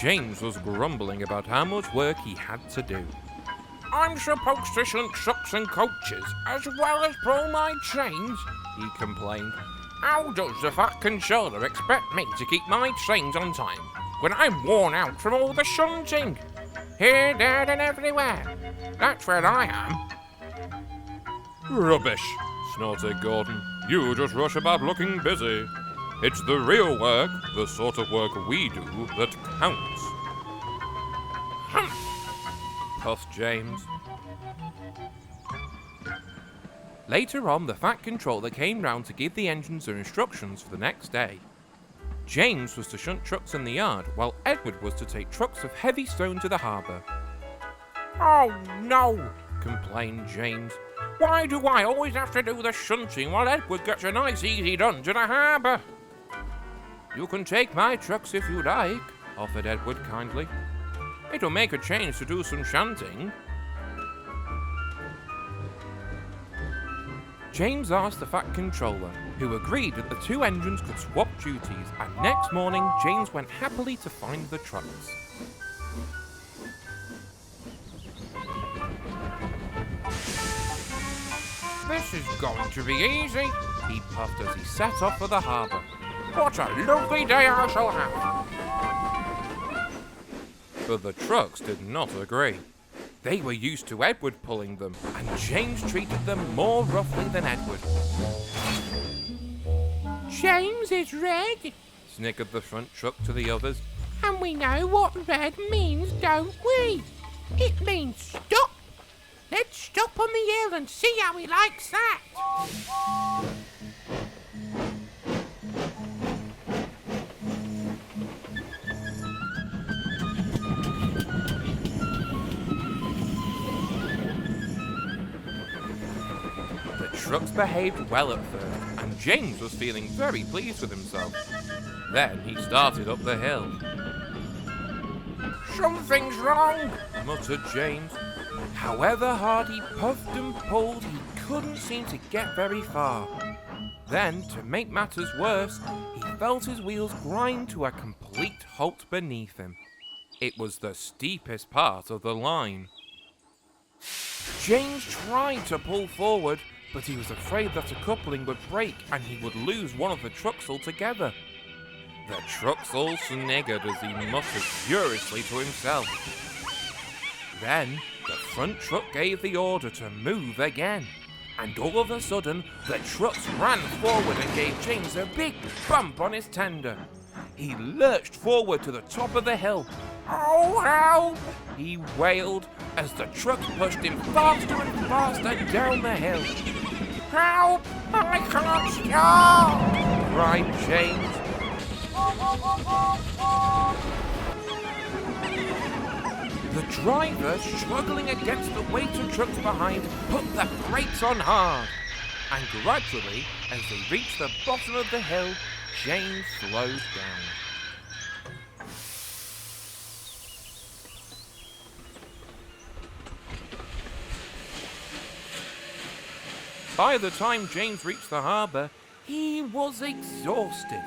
James was grumbling about how much work he had to do. "I'm supposed to shunt trucks and coaches, as well as pull my trains," he complained. "How does the fat controller expect me to keep my trains on time when I'm worn out from all the shunting? Here, there, and everywhere. That's where I am." "Rubbish," snorted Gordon. "You just rush about looking busy. It's the real work, the sort of work we do, that counts." "Humph," puffed James. Later on, the Fat Controller came round to give the engines their instructions for the next day. James was to shunt trucks in the yard, while Edward was to take trucks of heavy stone to the harbour. "Oh no," complained James. "Why do I always have to do the shunting while Edward gets a nice easy run to the harbour?" "You can take my trucks if you like," offered Edward kindly. "It'll make a change to do some shunting." James asked the Fat Controller, who agreed that the two engines could swap duties, and next morning James went happily to find the trucks. "This is going to be easy," he puffed as he set off for the harbour. "What a lovely day I shall have." But the trucks did not agree. They were used to Edward pulling them, and James treated them more roughly than Edward. "James is red," snickered the front truck to the others. "and we know what red means, don't we? It means stop. Let's stop on the hill and see how he likes that." The trucks behaved well at first, and James was feeling very pleased with himself. Then he started up the hill. "Something's wrong," muttered James. However hard he puffed and pulled, he couldn't seem to get very far. Then, to make matters worse, he felt his wheels grind to a complete halt beneath him. It was the steepest part of the line. James tried to pull forward, but he was afraid that a coupling would break and he would lose one of the trucks altogether. The trucks all sniggered as he muttered furiously to himself. Then, the front truck gave the order to move again, and all of a sudden, the trucks ran forward and gave James a big bump on his tender. He lurched forward to the top of the hill. "Oh, help!" he wailed as the trucks pushed him faster and faster down the hill. "Help! I can't stop!" cried James. The driver, struggling against the weight of trucks behind, put the brakes on hard. And gradually, as they reached the bottom of the hill, James slowed down. By the time James reached the harbour, he was exhausted.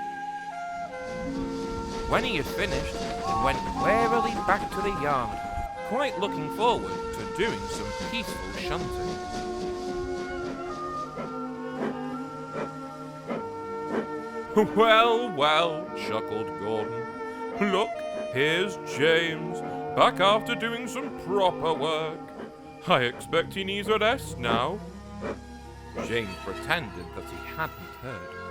When he had finished, he went warily back to the yard, quite looking forward to doing some peaceful shunting. "Well, well," chuckled Gordon. "Look, here's James, back after doing some proper work. I expect he needs a rest now." James pretended that he hadn't heard.